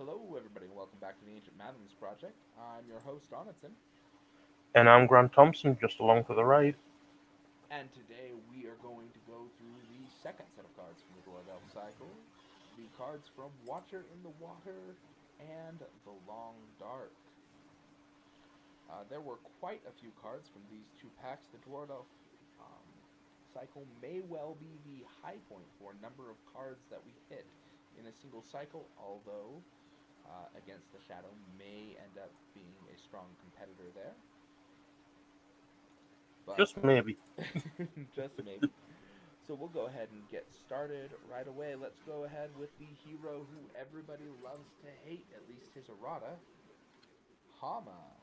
Hello, everybody, and welcome back to the Ancient Mathoms project. I'm your host, Onitson, And I'm Grant Thompson, just along for the ride. and today we are going to go through the second set of cards from the Dwarrowdelf cycle, the cards from Watcher in the Water and the Long Dark. There were quite a few cards from these two packs. The Dwarrowdelf um, cycle may well be the high point for number of cards that we hit in a single cycle, although Against the Shadow may end up being a strong competitor there. But Just maybe. just maybe. So we'll go ahead and get started right away. Let's go ahead with the hero who everybody loves to hate, at least his errata, Hama.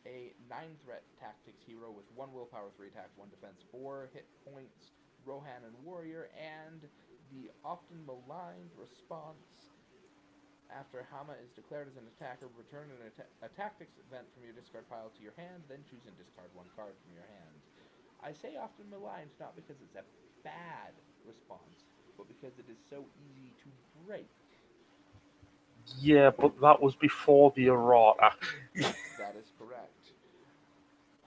A 9 threat tactics hero with 1 willpower, 3 attack, 1 defense, 4 hit points, Rohan and Warrior, and the often maligned response after Hama is declared as an attacker, return a tactics event from your discard pile to your hand, then choose and discard 1 card from your hand. I say often maligned not because it's a bad response, but because it is so easy to break. Yeah, but that was before the errata. That is correct.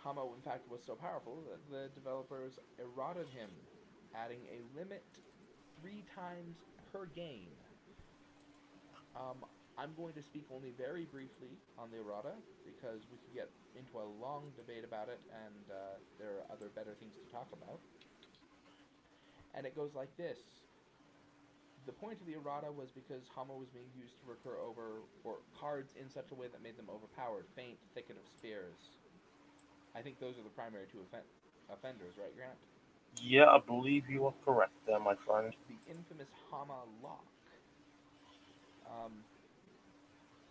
Hama, in fact, was so powerful that the developers errated him, adding a limit 3 times per game. Um, I'm going to speak only very briefly on the errata because we could get into a long debate about it, and there are other better things to talk about. And it goes like this: the point of the errata was because Hama was being used to recur over or cards in such a way that made them overpowered. Feint, Thicket of Spears. I think those are the primary two offenders, right, Grant? Yeah, I believe you are correct there, my friend. The infamous Hama lock. Um,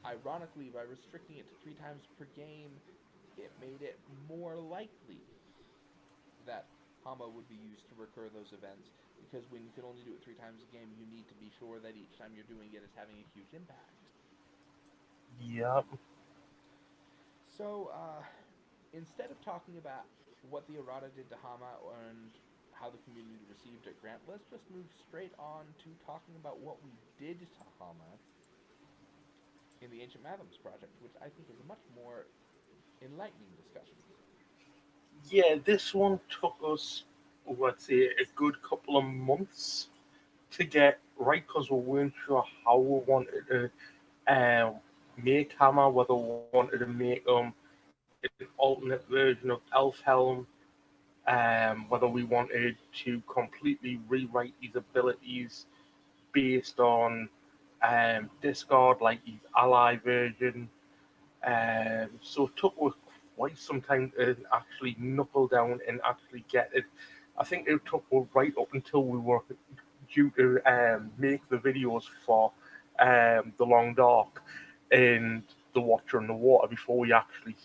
Ironically, by restricting it to 3 times per game, it made it more likely that Hama would be used to recur those events, because when you can only do it 3 times a game, you need to be sure that each time you're doing it is having a huge impact. Yeah. So, instead of talking about what the errata did to Hama and how the community received it, Grant, let's just move straight on to talking about what we did to Hama in the Ancient Mathoms project, which I think is a much more enlightening discussion. Yeah, this one took us, let's say, a good couple of months to get right because we weren't sure how we wanted to make Hammer, whether we wanted to make an alternate version of Elf Helm, whether we wanted to completely rewrite his abilities based on Discord, like his ally version. So it took us quite some time to actually knuckle down and actually get it. I think it took us right up until we were due to make the videos for the Long Dark and the Watcher in the Water before we actually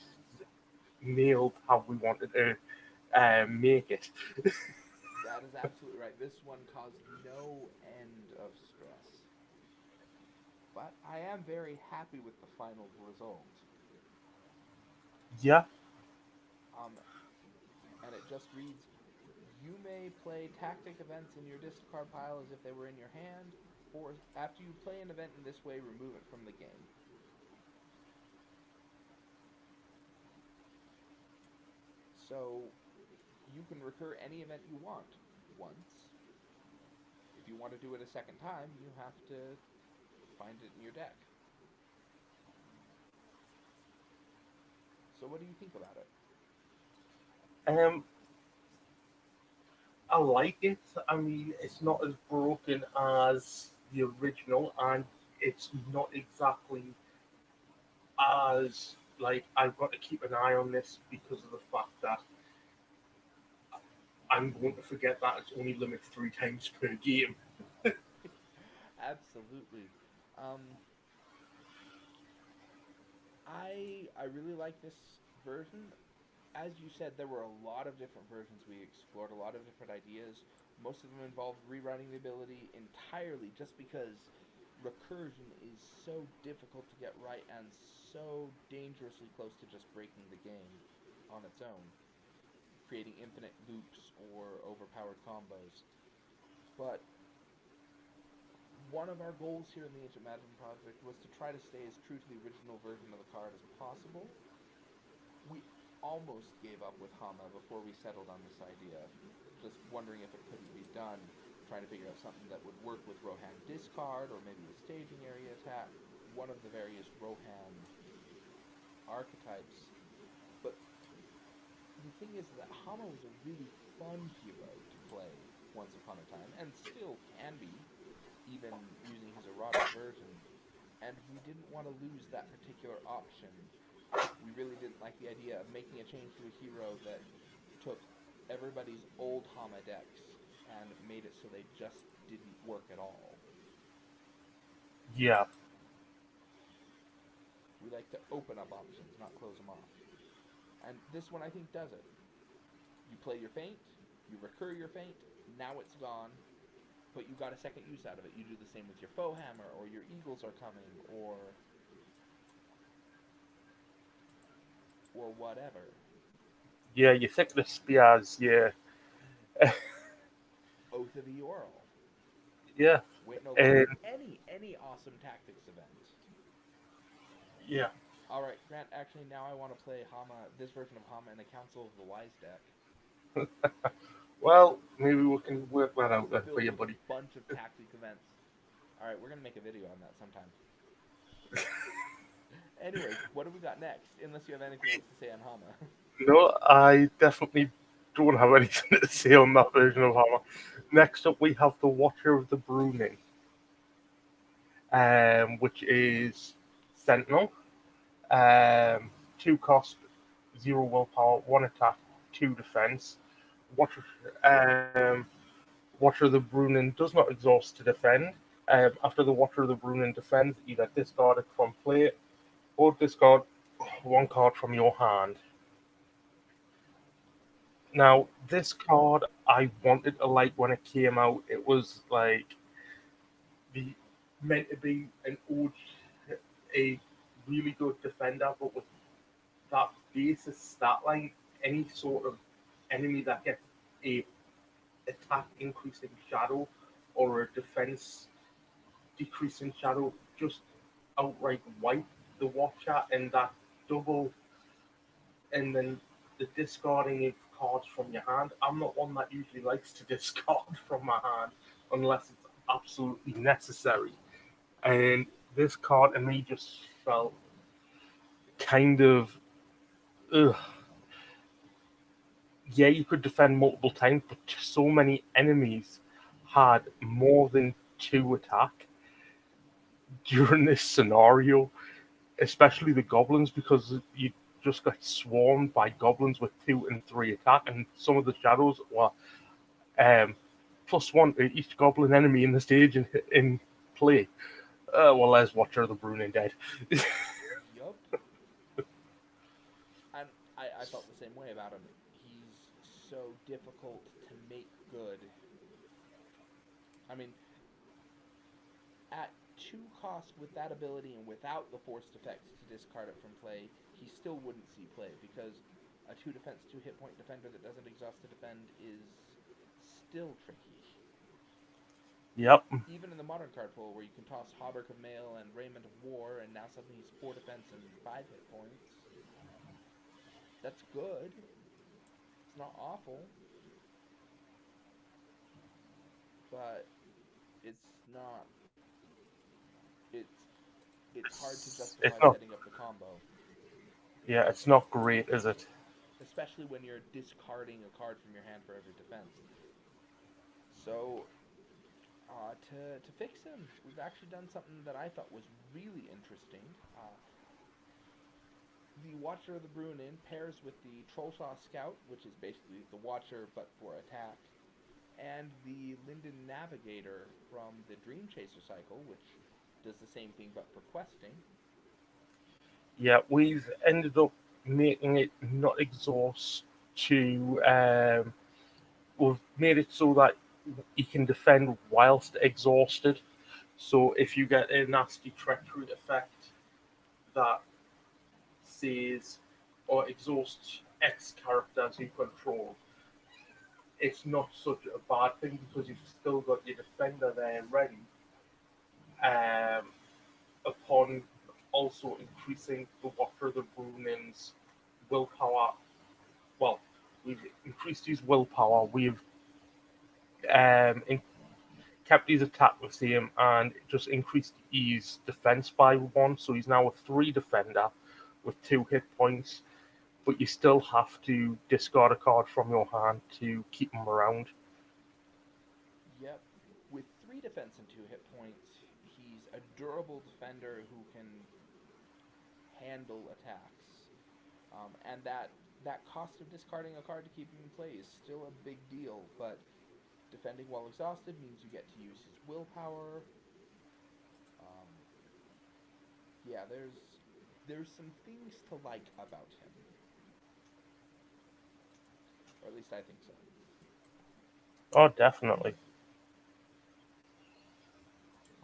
nailed how we wanted to make it. That is absolutely right. This one caused no end of stress. But I am very happy with the final result. Yeah. Um, and it just reads: you may play tactic events in your discard pile as if they were in your hand, or after you play an event in this way, remove it from the game. So you can recur any event you want once. If you want to do it a second time, you have to find it in your deck. So what do you think about it? Um, I like it. I mean, it's not as broken as the original, and it's not exactly as like I've got to keep an eye on this because of the fact that I'm going to forget that it's only limited 3 times per game. Absolutely. Um, I really like this version. As you said, there were a lot of different versions. We explored a lot of different ideas. Most of them involved rewriting the ability entirely, just because recursion is so difficult to get right and so dangerously close to just breaking the game on its own, creating infinite loops or overpowered combos. But one of our goals here in the Ancient Mathoms project was to try to stay as true to the original version of the card as possible. We almost gave up with Hama before we settled on this idea, just wondering if it couldn't be done, trying to figure out something that would work with Rohan discard or maybe with staging area attack, one of the various Rohan archetypes. But the thing is that Hama was a really fun hero to play once upon a time, and still can be, even using his errata version. And we didn't want to lose that particular option. We really didn't like the idea of making a change to a hero that took everybody's old Hama decks and made it so they just didn't work at all. Yeah, We like to open up options, not close them off. And this one, I think, does it. You play your feint, you recur your feint, now it's gone, but you got a second use out of it. You do the same with your foe hammer, or your eagles are coming, or whatever. yeah, you think the spears, yeah, Oath of Eorl. yeah, Wait, no, and any awesome tactics event. yeah. All right, Grant. Actually, now I want to play Hama, this version of Hama, in a Council of the Wise deck, Well, maybe we can work that out then for filled you, with a buddy. bunch of tactic events. All right, we're gonna make a video on that sometime. Anyways, what do we got next? Unless you have anything else to say on Hama. No, I definitely don't have anything to say on that version of Hama. Next up, we have the Watcher of the Bruning, which is Sentinel. Two cost, zero willpower, one attack, two defense. Watcher, um, Watcher of the Brunin does not exhaust to defend. After the Watcher of the Brunin defends, either discard it from play or discard one card from your hand. Now, this card I wanted to like when it came out. It was like the meant to be an old, a really good defender, but with that basis stat line, any sort of enemy that gets a attack increasing shadow or a defense decreasing shadow just outright wipe the watcher, and that double, and then the discarding of cards from your hand. I'm not one that usually likes to discard from my hand unless it's absolutely necessary. And this card to me just felt kind of, ugh. Yeah, you could defend multiple times, but so many enemies had more than two attack during this scenario, especially the goblins, because you just got swarmed by goblins with two and three attack, and some of the shadows were um, plus one to each goblin enemy in the stage in play. Well, there's Watcher of the Bruning dead. Yup. And I felt the same way about him. He's so difficult to make good. I mean, at two cost with that ability and without the forced effect to discard it from play, he still wouldn't see play because a two defense, two hit point defender that doesn't exhaust to defend is still tricky. Yep. Even in the modern card pool, where you can toss Hauberk of Mail and Raiment of War, and now suddenly he's four defense and five hit points. That's good. It's not awful, but it's not. It's it's hard to It's justify not. setting up the combo, Yeah, it's not great, is it? especially when you're discarding a card from your hand for every defense. So, to fix him, we've actually done something that I thought was really interesting. The Watcher of the Brunin pairs with the Trollshaw Scout, which is basically the Watcher but for attack, and the Linden Navigator from the Dream Chaser cycle, which does the same thing but for questing. Yeah, we've ended up making it not exhaust to. We've made it so that he can defend whilst exhausted. So if you get a nasty treachery effect that says or exhausts X characters you control, it's not such a bad thing because you've still got your defender there ready um, upon also increasing the Watcher of the Runin's willpower. Well, we've increased his willpower. We've in, kept his attack the same and just increased his defense by one. So he's now a three defender with 2 hit points. But you still have to discard a card from your hand to keep him around. Yep. With 3 defense and 2 hit points, he's a durable defender who can handle attacks. And that cost of discarding a card to keep him in play is still a big deal, but defending while exhausted means you get to use his willpower. Um, yeah, there's some things to like about him, or at least I think so. Oh, definitely.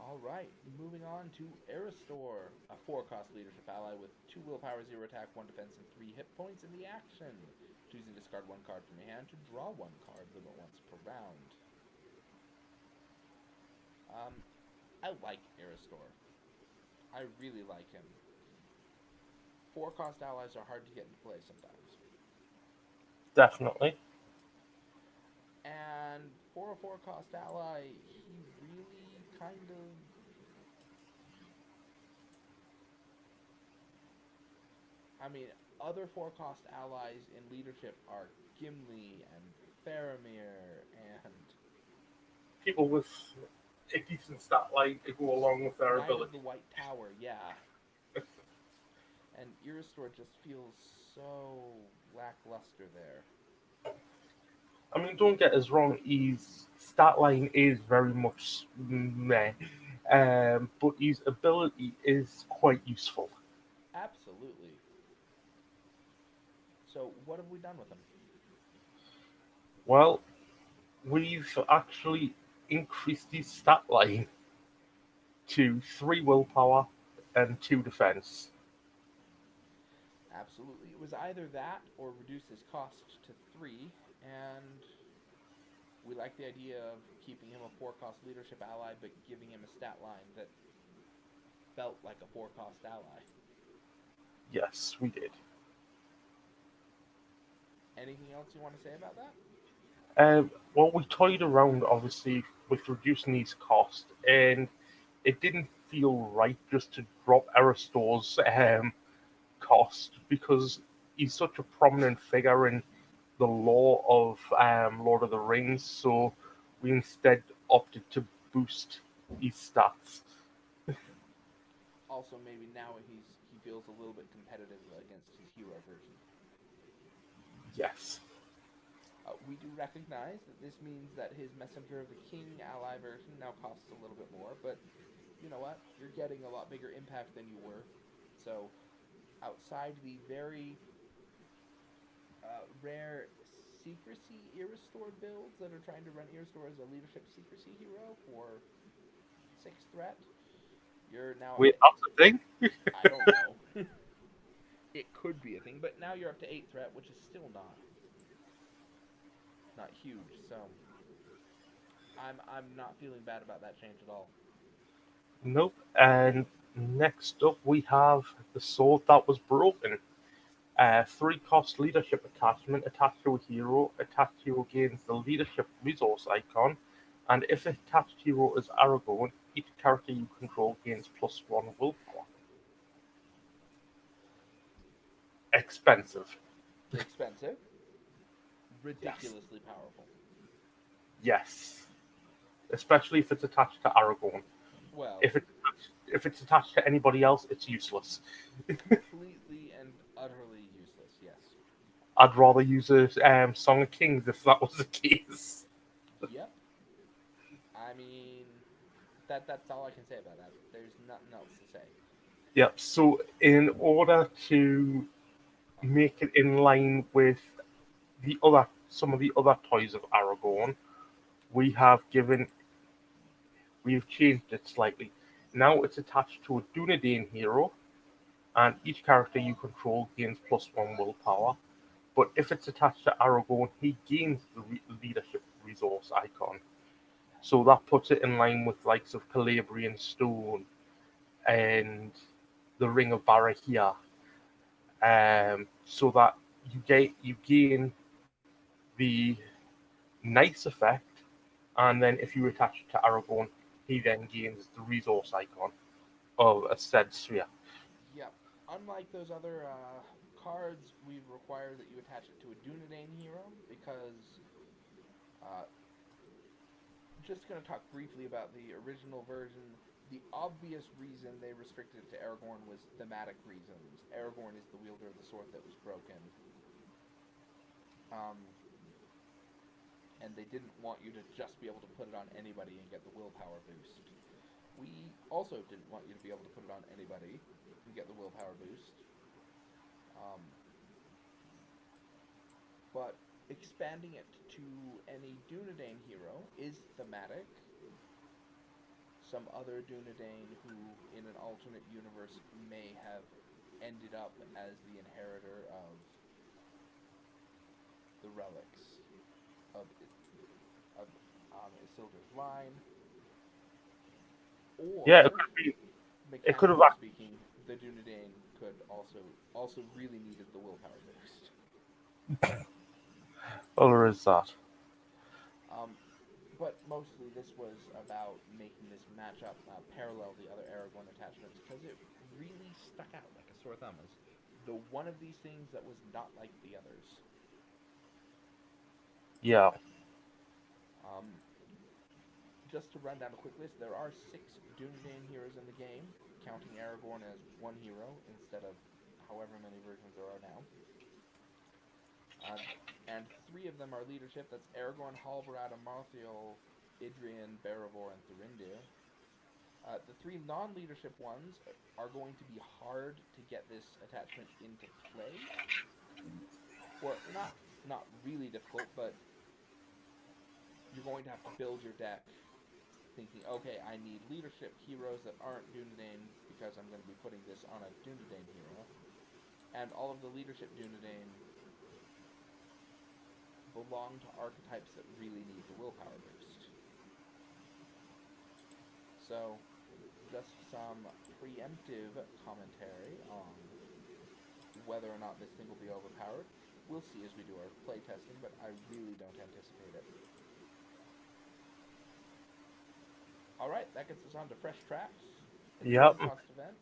All right, moving on to Aristor, a 4 cost leadership ally with 2 willpower, 0 attack, 1 defense, and 3 hit points in the action. Choose and discard 1 card from your hand to draw 1 card, limit once per round. Um, I like Aristor. I really like him. 4 cost allies are hard to get into play sometimes. Definitely. And for a 4 cost ally, he really kind of. I mean, other 4 cost allies in leadership are Gimli and Faramir and People with a decent stat line to go along with their Knight of the ability. White Tower, yeah. And Iristor just feels so lackluster there. I mean, don't get us wrong, his stat line is very much meh, but his ability is quite useful. Absolutely. So, what have we done with him? Well, we've actually increased his stat line to 3 willpower and 2 defense. Absolutely. It was either that or reduce his cost to 3, and we like the idea of keeping him a 4 cost leadership ally, but giving him a stat line that felt like a 4 cost ally. Yes, we did. Anything else you want to say about that? Well, we toyed around obviously with reducing his cost, and it didn't feel right just to drop Aristor's cost because he's such a prominent figure in the lore of Lord of the Rings. So we instead opted to boost his stats. Also, maybe now he feels a little bit competitive against his hero version. Yes, We do recognize that this means that his Messenger of the King ally version now costs a little bit more, but you know what? You're getting a lot bigger impact than you were. So, outside the very rare secrecy Iristor builds that are trying to run Iristor as a leadership secrecy hero for 6 threat, you're now up wait, to. that's the thing. I don't know. It could be a thing, but now you're up to 8 threat, which is still not huge. So I'm not feeling bad about that change at all. Nope. And next up, we have the sword that was broken. 3 cost leadership attachment attached to a hero. Attached hero gains the leadership resource icon. And if attached hero is Aragorn, each character you control gains +1 willpower. Expensive. Expensive, Yes. ridiculously powerful. Yes. Especially if it's attached to Aragorn. Well, If it's attached to anybody else, it's useless. completely and utterly useless. Yes. I'd rather use a Song of Kings if that was the case. Yep. I mean, that's all I can say about that. There's nothing else to say. Yep. So in order to Uh huh. make it in line with the other some of the other toys of Aragorn, we have given we've changed it slightly. Now it's attached to a Dunedain hero, and each character you control gains +1 willpower. But if it's attached to Aragorn, he gains the leadership resource icon. So that puts it in line with likes of Calabrian Stone and the Ring of Barahia, so that you gain the nice effect, and then if you attach it to Aragorn, he then gains the resource icon of a said sphere. Yep. Unlike those other cards, we require that you attach it to a Dunedain hero because uh, just going to talk briefly about the original version. The obvious reason they restricted it to Aragorn was thematic reasons. Aragorn is the wielder of the sword that was broken. Um, and they didn't want you to just be able to put it on anybody and get the willpower boost. We also didn't want you to be able to put it on anybody and get the willpower boost. Um, but expanding it to any Dunedain hero is thematic. Some other Dunedain who, in an alternate universe, may have ended up as the inheritor of the relics of of Isildur's line, Yeah, or it could have mechanically speaking, the Dunedain could also really needed the willpower boost. well, there is that. Um, but mostly this was about making this matchup parallel the other Aragorn attachments because it really stuck out like a sore thumb as the one of these things that was not like the others. Yeah, Um, just to run down a quick list, there are 6 Dunedain heroes in the game, counting Aragorn as one hero instead of however many versions there are now. Uh, and 3 of them are leadership. That's Aragorn, Halbarad, Amarthael, Idrian, Beravor, and Thurindir. The 3 non-leadership ones are going to be hard to get this attachment into play, or not really difficult, but you're going to have to build your deck thinking, okay, I need leadership heroes that aren't Dunedain because I'm going to be putting this on a Dunedain hero, and all of the leadership Dunedain belong to archetypes that really need the willpower boost. So, just some preemptive commentary on whether or not this thing will be overpowered. We'll see as we do our play testing, but I really don't anticipate it. All right, that gets us on to fresh tracks. It's a yep, one-cost event.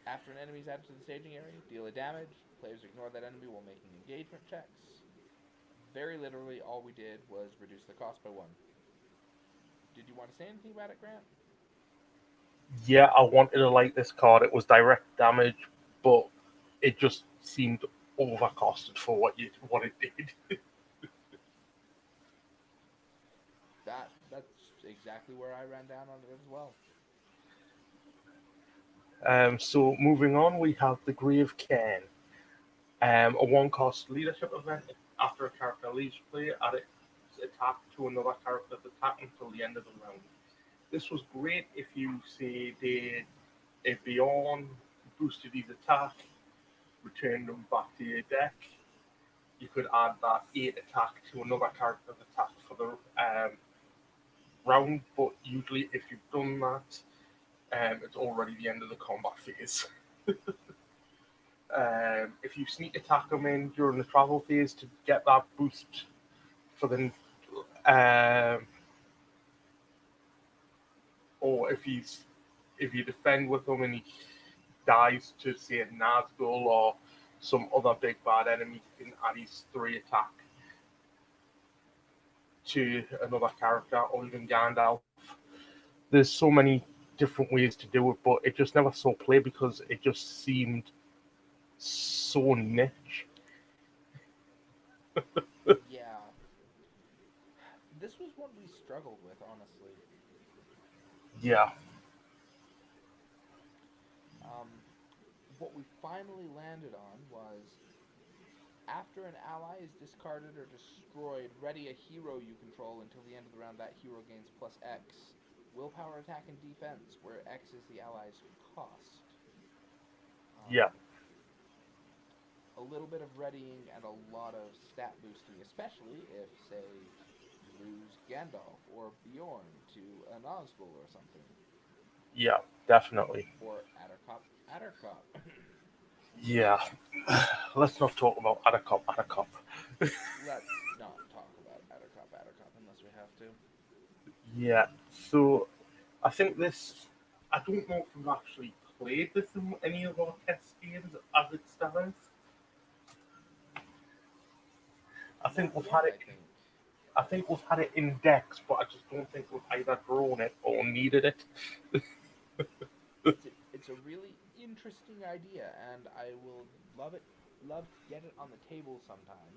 After an enemy is added to the staging area, deal a damage. Players ignore that enemy while making engagement checks. Very literally, all we did was reduce the cost by 1. Did you want to say anything about it, Grant? yeah. I wanted to like this card. It was direct damage, but it just seemed overcosted for what it did. That's exactly where I ran down on it as well. So moving on, we have the Grave Cairn, a one-cost leadership event. After a character leaves play, add its attack to another character's attack until the end of the round. This was great if you say did a Beyond, boosted his attack, returned them back to your deck. You could add that 8 attack to another character's attack for the round, but usually if you've done that, it's already the end of the combat phase. If you sneak attack them in during the travel phase to get that boost for the, um, or if you defend with them and he dies to say a Nazgul or some other big bad enemy, you can add his 3 attack to another character or even Gandalf. There's so many different ways to do it, but it just never saw play because it just seemed so niche. Yeah, this was one we struggled with, honestly. Yeah, Um, what we finally landed on was after an ally is discarded or destroyed, ready a hero you control until the end of the round. That hero gains plus X. Willpower, attack, and defense, where X is the ally's cost. yeah, Um, a little bit of readying and a lot of stat boosting, especially if, say, lose Gandalf or Bjorn to a Nazgul or something, Yeah, definitely. or Attercop. Yeah. Let's not talk about Atacop, Atacop. Let's not talk about Attercop unless we have to. Yeah. So I think this. I don't know if we've actually played this in any of our test games as it stands. I think Not we've yet, had I it. think. I think we've had it in decks, but I just don't think we've either drawn it or needed it. It's a really interesting idea, and I will love to get it on the table sometime.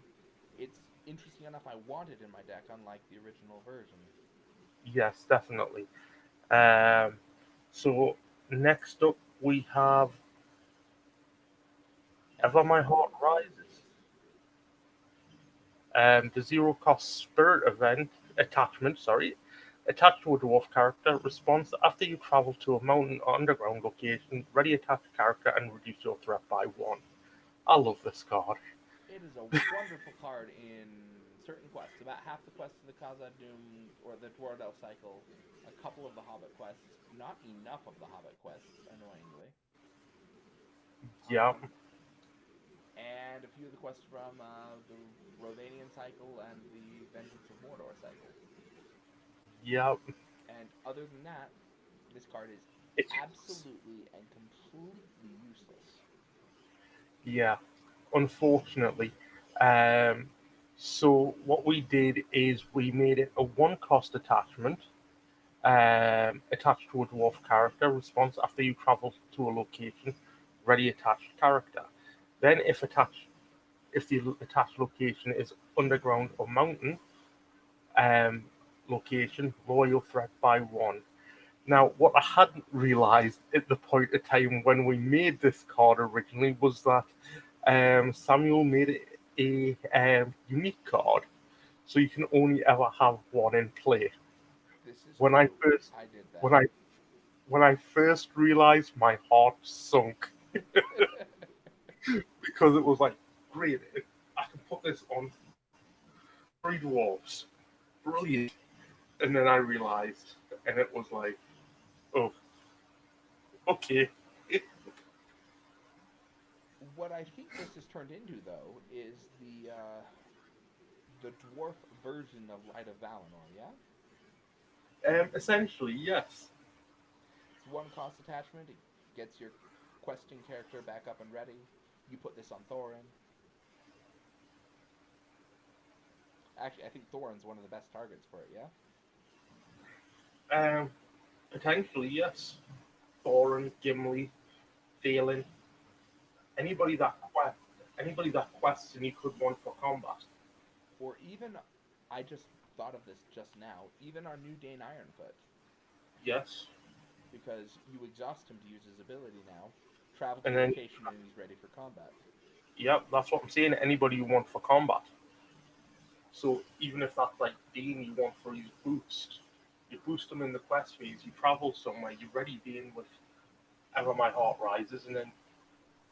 It's interesting enough. I want it in my deck, unlike the original version. Yes, definitely. Um, so next up we have Ever Ever My my Heart heart Rises. rises. The zero cost spirit event attachment, sorry, attached to a dwarf character. Response after you travel to a mountain or underground location, ready attached character and reduce your threat by one. I love this card. It is a wonderful card in certain quests. About half the quests of the Khazad Doom or the Dwarrowdelf cycle, a couple of the Hobbit quests, not enough of the Hobbit quests, annoyingly, Yeah, and a few of the quests from the Rodanian cycle and the Vengeance of Mordor cycle. yeah. And other than that, this card is It's absolutely and completely useless. yeah. Unfortunately, um, so what we did is we made it a one cost attachment attached to a dwarf character. Response after you travel to a location, ready attached character. Then, if the attached location is underground or mountain um, location, lower your threat by one. Now, what I hadn't realised at the point of time when we made this card originally was that Samuel made it a unique card, so you can only ever have one in play. This is When I true. first I did when that. I first realized, my heart sunk because it was like, great, I can put this on three dwarves, brilliant. And then I realized, and it was like, oh, okay, What I think this has turned into, though, is the dwarf version of Light of Valinor. Yeah, essentially, yes. it's one cost attachment. It gets your questing character back up and ready. You put this on Thorin. Actually, I think Thorin's one of the best targets for it. Yeah. Um, Potentially, yes. Thorin, Gimli, Phelan, anybody that quest, anybody that quests and you could want for combat. Or even, I just thought of this just now. Even our new Dane Ironfoot, Yes, because you exhaust him to use his ability now. Travel to and a then location and he's ready for combat. yep, that's what I'm saying. Anybody you want for combat. So even if that's like Dean you want for his boost, you boost him in the quest phase, you travel somewhere, you ready Dean with Ever My Heart Rises, and then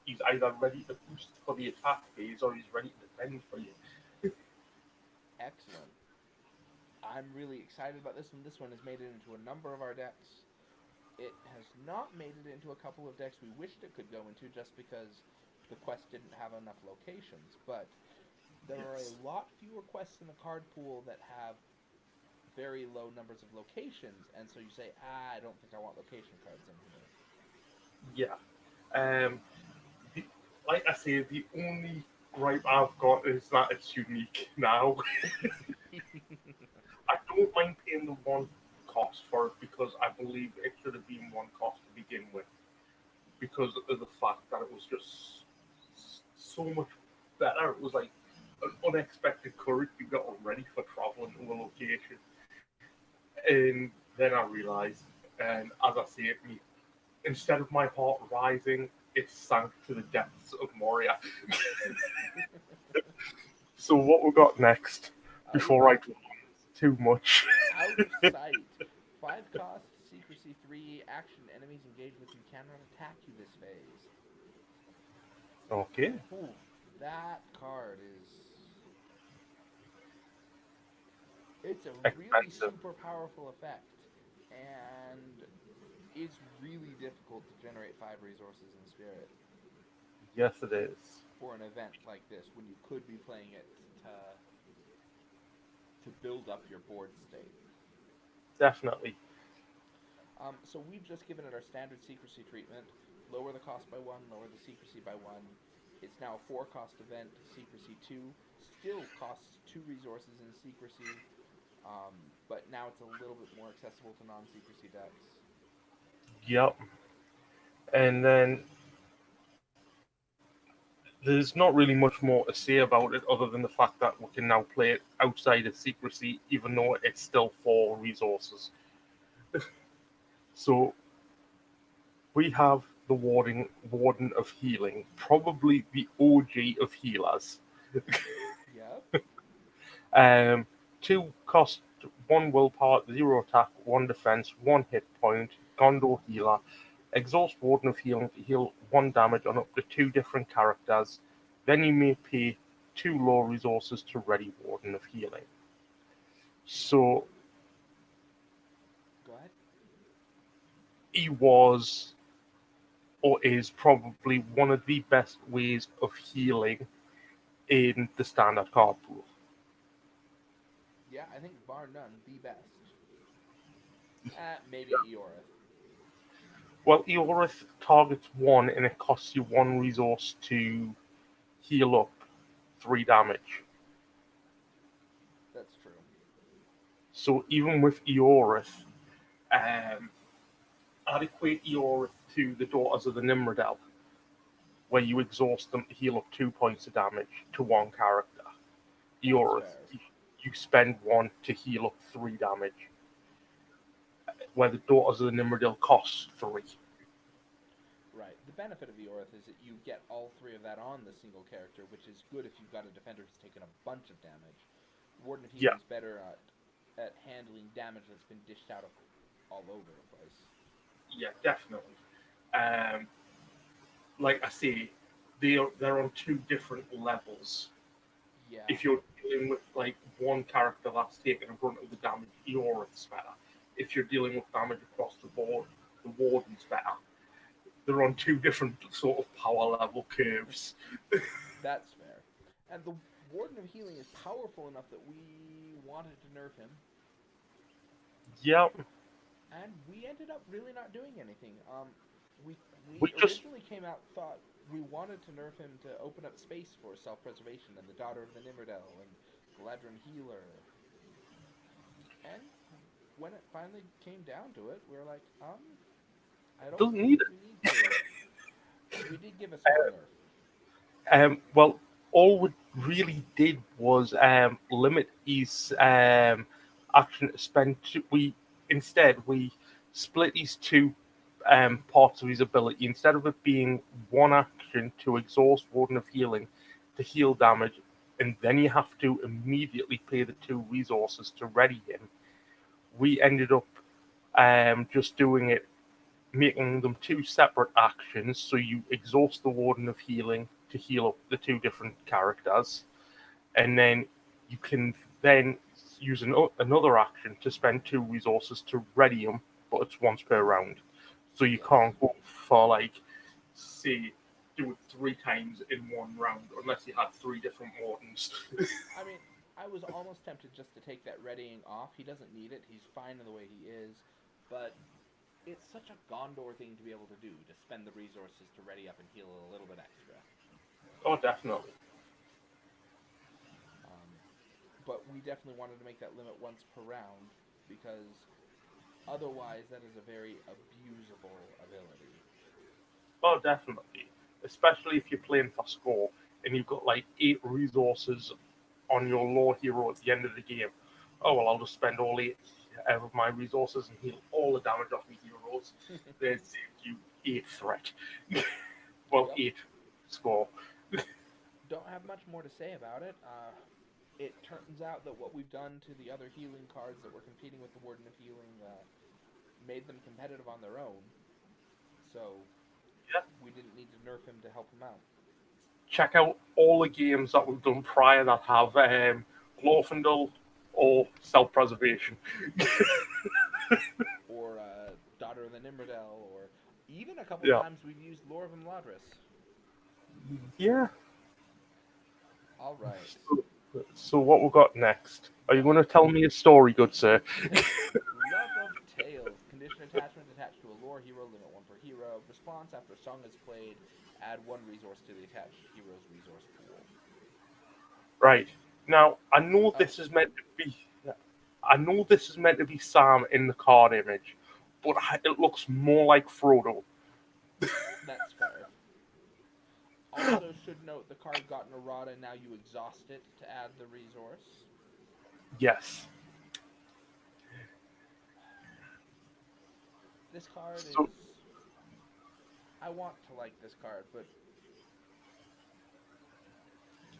he's either ready to boost for the attack phase or he's ready to defend for you. Excellent. I'm really excited about this one. This one has made it into a number of our decks. It has not made it into a couple of decks we wished it could go into just because the quest didn't have enough locations, but there are a Yes. lot fewer quests in the card pool that have very low numbers of locations, and so you say, I don't think I want location cards in here. Yeah. Um, the, like I say, the only gripe I've got is that it's unique now. I don't mind paying the one cost for it because I believe it should have been one cost to begin with because of the fact that it was just so much better. It was like an unexpected courage you got ready for traveling to a location. And then I realized, and as I say it, me instead of my heart rising, it sank to the depths of Moria. So what we got next? Before I Alrighty. go on too much. Out of sight. 5 cost, secrecy 3, action. Enemies engaged with you cannot attack you this phase. Okay. Ooh, that card is It's a really expensive. super powerful effect, and it's really difficult to generate 5 resources in Spirit Yes, it is. for an event like this when you could be playing it to build up your board state. Definitely. So we've just given it our standard secrecy treatment. Lower the cost by 1, lower the secrecy by 1. It's now a 4 cost event, secrecy 2. Still costs 2 resources in secrecy, but now it's a little bit more accessible to non secrecy decks. Yep. And then there's not really much more to say about it other than the fact that we can now play it outside of secrecy, even though it's still 4 resources. So we have the Warden of Healing, probably the OG of healers. Yep. Um, 2 cost, 1 willpower, 0 attack, 1 defense, 1 hit point. Gondor Healer. Exhaust Warden of Healing to heal 1 damage on up to 2 different characters. Then you may pay 2 low resources to ready Warden of Healing. So Go ahead. he was, or is probably, one of the best ways of healing in the standard card pool. Yeah, I think bar none, the best. Maybe Eorith. Well, Eorith targets 1 and it costs you 1 resource to heal up 3 damage. That's true. So even with Eorith, um, I'd equate Eorith to the Daughters of the Nimrodel, where you exhaust them to heal up 2 points of damage to 1 character. That's Eorith, fair. you spend 1 to heal up 3 damage, where the Daughters of the Nimrodel costs 3. Right. The benefit of Eorith is that you get all 3 of that on the single character, which is good if you've got a defender who's taken a bunch of damage. Warden of Yeah, Healing's better at handling damage that's been dished out of all over the place. yeah, definitely. Um, like I say, they're on 2 different levels. Yeah, If you're dealing with like 1 character that's taking a brunt of the damage, Eorith's better. If you're dealing with damage across the board, the Warden's better. They're on 2 different sort of power level curves. that's fair. And the Warden of Healing is powerful enough that we wanted to nerf him, Yeah, and we ended up really not doing anything. We we we just originally came out thought we wanted to nerf him to open up space for self-preservation and the Daughter of the Nimrodel and Galadrin Healer. And when it finally came down to it, we were like, I don't doesn't need think it. we need to. We did give a small nerf. Well, all we really did was limit his action to spend. We split these 2 parts of his ability. Instead of it being 1 action to exhaust Warden of Healing to heal damage, and then you have to immediately pay the 2 resources to ready him. We ended up just doing it, making them 2 separate actions. So you exhaust the Warden of Healing to heal up the 2 different characters, and then you can then use another action to spend 2 resources to ready them, but it's once per round. So you Yes. can't go for like, say, do it 3 times in 1 round unless you had 3 different wardens. I mean, I was almost tempted just to take that readying off. He doesn't need it. He's fine in the way he is. But it's such a Gondor thing to be able to do, to spend the resources to ready up and heal a little bit extra. Oh, definitely. Um, but we definitely wanted to make that limit once per round because otherwise that is a very abusable ability. Oh, definitely. Especially if you're playing for score and you've got like 8 resources on your law hero at the end of the game. Oh well, I'll just spend all 8 of my resources and heal all the damage off my heroes. Then save you 8 threat. Well, Yep. 8 score. Don't have much more to say about it. It turns out that what we've done to the other healing cards that were competing with the Warden of Healing made them competitive on their own, so Yeah. we didn't need to nerf him to help him out. Check out all the games that we've done prior that have Glorfindel. or self-preservation. or Daughter of the Nimberdell, or even a couple Yeah, times we've used Lore of Imladris. yeah. All right. So what we got next? Are you Well, going to tell me a story, good sir? Love of Tales. Condition attachment attached to a lore hero. Limit one per hero. Response after a song is played. Add one resource to the attached hero's resource pool. Right. Now, I know Oh, this is meant to be. I know this is meant to be Sam in the card image, but it looks more like Frodo. that's fair. Also, should note the card got an errata. Now you exhaust it to add the resource. Yes. This card So is. I want to like this card, but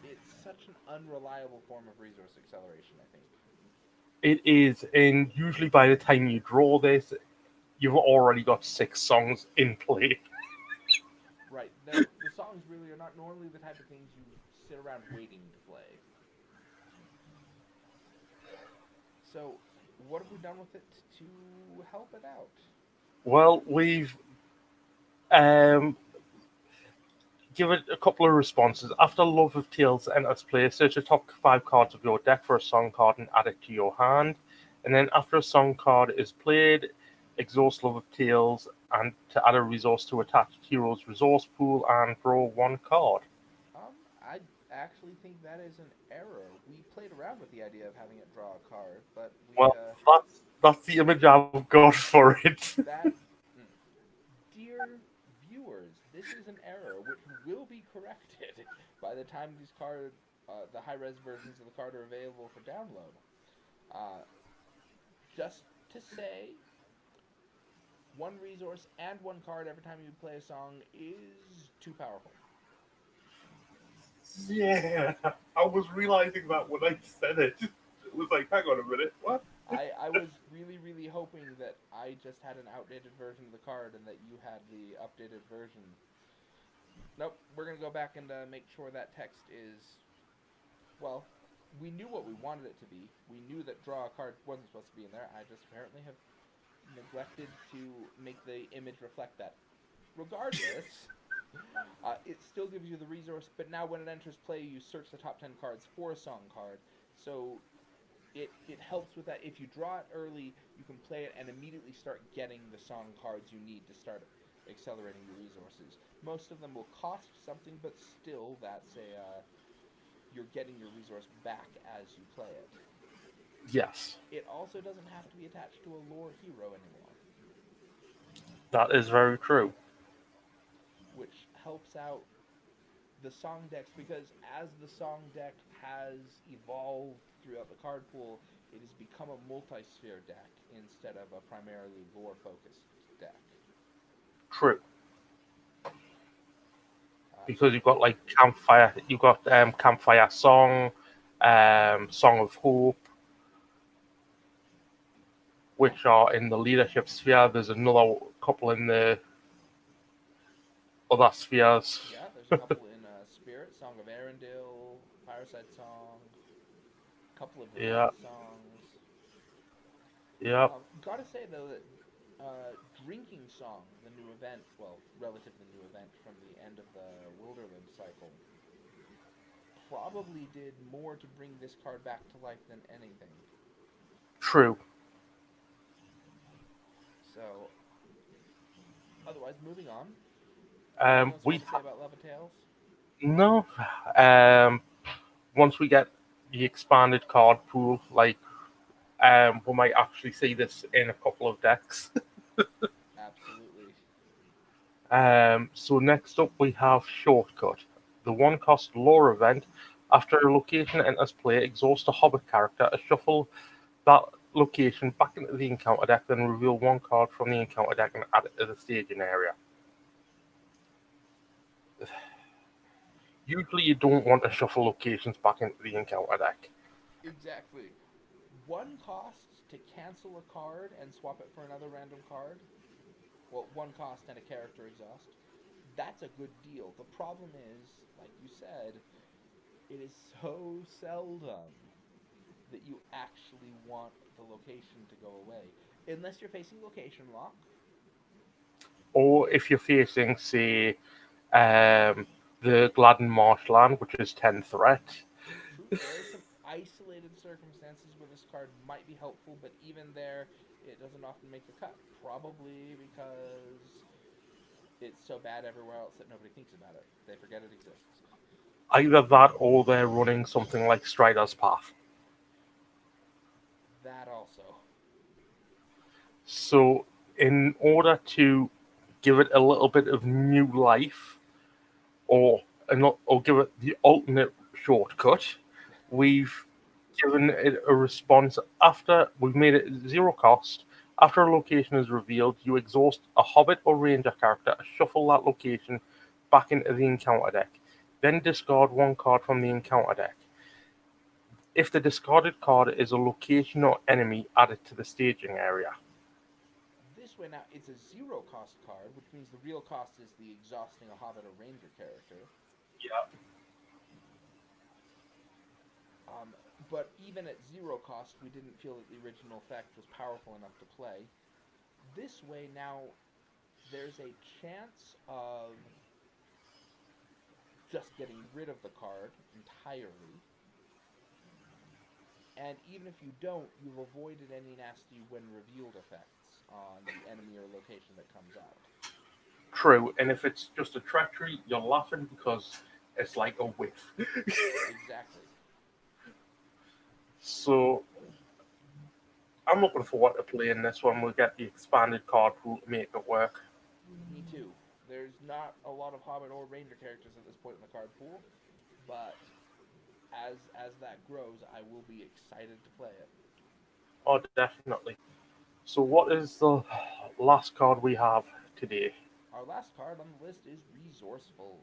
it's such an unreliable form of resource acceleration, I think. it is, and usually by the time you draw this, you've already got 6 songs in play. Right. The songs really are not normally the type of things you sit around waiting to play. So, what have we done with it to help it out? Well, we've um, given a couple of responses. After Love of Tales enters play, search the top 5 cards of your deck for a song card and add it to your hand. And then after a song card is played, exhaust Love of Tales and to add a resource to attached hero's resource pool and draw 1 card. I actually think that is an error. We played around with the idea of having it draw a card, but Well, that's the image I've got for it. that, mm, dear viewers, this is an error which will be corrected by the time the high res versions of the card are available for download. Uh, just to say, one resource and one card every time you play a song is too powerful. Yeah, I was realizing that when I said it. It was like, hang on a minute, what? I was really, really hoping that I just had an outdated version of the card and that you had the updated version. Nope, we're going to go back and make sure that text is. Well, we knew what we wanted it to be. We knew that draw a card wasn't supposed to be in there. I just apparently have neglected to make the image reflect that. Regardless, it still gives you the resource, but now when it enters play, you search the top 10 cards for a song card. So it helps with that. If you draw it early, you can play it and immediately start getting the song cards you need to start accelerating your resources. Most of them will cost something, but still, that's a you're getting your resource back as you play it. Yes, It also doesn't have to be attached to a lore hero anymore, that is very true. which helps out the song decks because as the song deck has evolved throughout the card pool, it has become a multi-sphere deck instead of a primarily lore-focused deck. True. So Because you've got like campfire, you've got campfire song, song of hope, which are in the leadership sphere. There's another couple in the other spheres. yeah, there's a couple in Spirit, Song of Arendelle, Fireside Song, a couple of Yeah, event songs. yeah, Gotta say though that Drinking Song, the new event, well, relatively new event from the end of the Wilderland cycle, probably did more to bring this card back to life than anything. true. So, otherwise, moving on. Anything else you We want to say about Love of Tales? no. Um, Once we get the expanded card pool, like we might actually see this in a couple of decks. Absolutely. So next up we have Shortcut, the one-cost lore event. After a location enters play, exhaust a Hobbit character, shuffle that location back into the encounter deck, then reveal 1 card from the encounter deck and add it to the staging area. Usually you don't want to shuffle locations back into the encounter deck. Exactly. One cost to cancel a card and swap it for another random card. Well, one cost and a character exhaust. That's a good deal. The problem is, like you said, it is so seldom that you actually want the location to go away. Unless you're facing location lock. Or if you're facing, say, the Gladden Marshland, which is 10 threat. True, there are some isolated circumstances where this card might be helpful, but even there, it doesn't often make the cut. Probably because it's so bad everywhere else that nobody thinks about it. They forget it exists. Either that or they're running something like Strider's Path. That also. So, in order to give it a little bit of new life, or or give it the alternate shortcut, we've given it a response after we've made it zero cost. After a location is revealed, you exhaust a Hobbit or Ranger character, shuffle that location back into the encounter deck, then discard one card from the encounter deck. If the discarded card is a location or enemy, add it to the staging area. This way now, it's a zero cost card, which means the real cost is the exhausting a Hobbit or Ranger character. Yeah. But even at zero cost, we didn't feel that the original effect was powerful enough to play. This way now, there's a chance of just getting rid of the card entirely. And even if you don't, you've avoided any nasty when revealed effects on the enemy or location that comes out. True, and if it's just a treachery, you're laughing because it's like a whiff. Exactly. So I'm looking forward to playing this one. We'll get the expanded card pool to make it work. Me too. There's not a lot of Hobbit or Ranger characters at this point in the card pool, but as that grows, I will be excited to play it. Oh, definitely. So what is the last card we have today? Our last card on the list is Resourceful.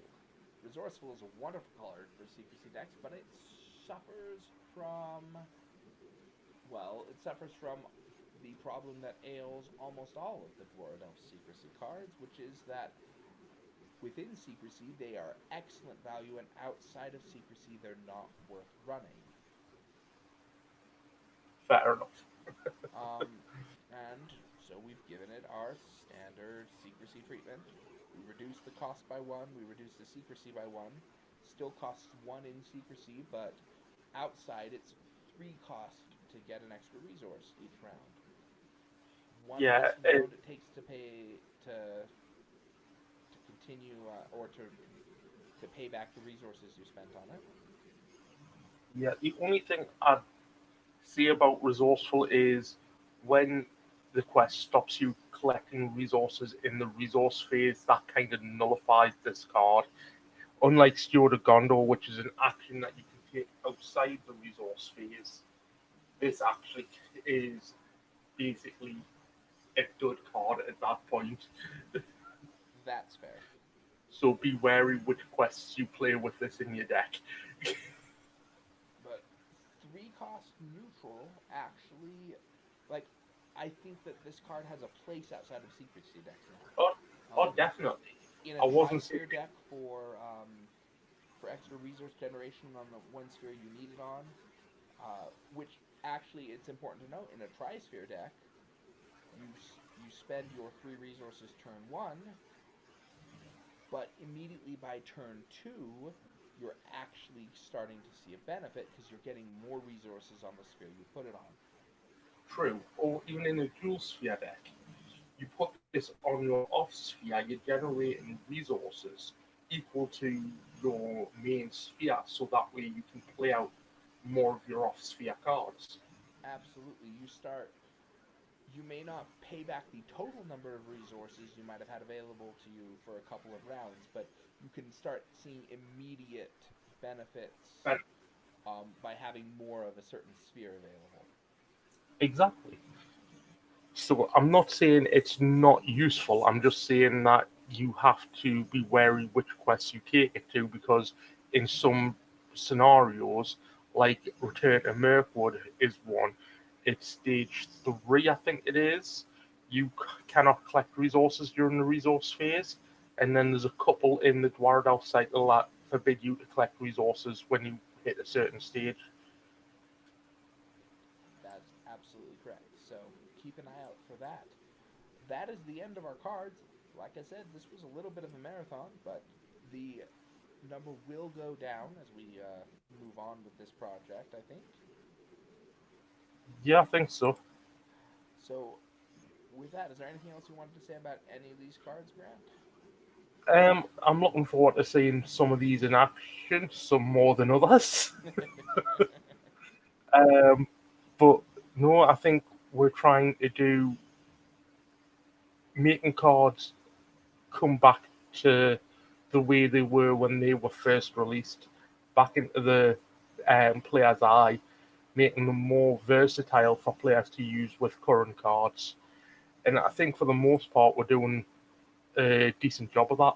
Resourceful is a wonderful card for secrecy decks, but it suffers from it suffers from the problem that ails almost all of the Dwarrowdelf secrecy cards, which is that within secrecy they are excellent value, and outside of secrecy they're not worth running. Fair enough. And so we've given it our standard secrecy treatment. We reduce the cost by one, we reduce the secrecy by one. Still costs one in secrecy, but outside it's three cost to get an extra resource each round. One Yeah, less round it takes to pay to continue or to pay back the resources you spent on it. yeah. The only thing I'd say about resourceful is when the quest stops you collecting resources in the resource phase, that kind of nullifies this card. Unlike Steward of Gondor, which is an action that you can take outside the resource phase, this actually is basically a dud card at that point. That's fair. So be wary which quests you play with this in your deck. But three cost neutral actually, like, I think that this card has a place outside of secrecy decks Oh, now. oh, definitely. In a I wasn't saying tri-sphere deck for extra resource generation on the one sphere you need it on, which actually it's important to note in a tri-sphere deck, you spend your three resources turn one, but immediately by turn two, you're actually starting to see a benefit because you're getting more resources on the sphere you put it on. true. Or even in a dual sphere deck, you put this on your off sphere, you're generating resources equal to your main sphere, so that way you can play out more of your off sphere cards. Absolutely. You may not pay back the total number of resources you might have had available to you for a couple of rounds, but you can start seeing immediate benefits And by having more of a certain sphere available. exactly. So I'm not saying it's not useful. I'm just saying that you have to be wary which quests you take it to, because in some scenarios, like Return to Mirkwood is one. It's stage three, I think it is. You cannot collect resources during the resource phase, and then there's a couple in the Dwarrowdelf cycle that forbid you to collect resources when you hit a certain stage. that. That is the end of our cards. Like I said, this was a little bit of a marathon, but the number will go down as we move on with this project, I think. Yeah, I think so. So, with that, is there anything else you wanted to say about any of these cards, Grant? I'm looking forward to seeing some of these in action, some more than others. Um, but no, I think we're trying to do making cards come back to the way they were when they were first released, back into the player's eye, making them more versatile for players to use with current cards. And I think for the most part, we're doing a decent job of that.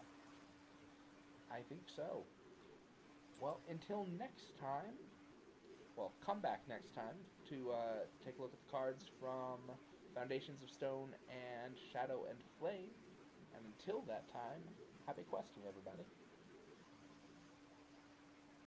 I think so. Well, until next time, well, come back next time to take a look at the cards from Foundations of Stone and Shadow and Flame. And until that time, happy questing, everybody.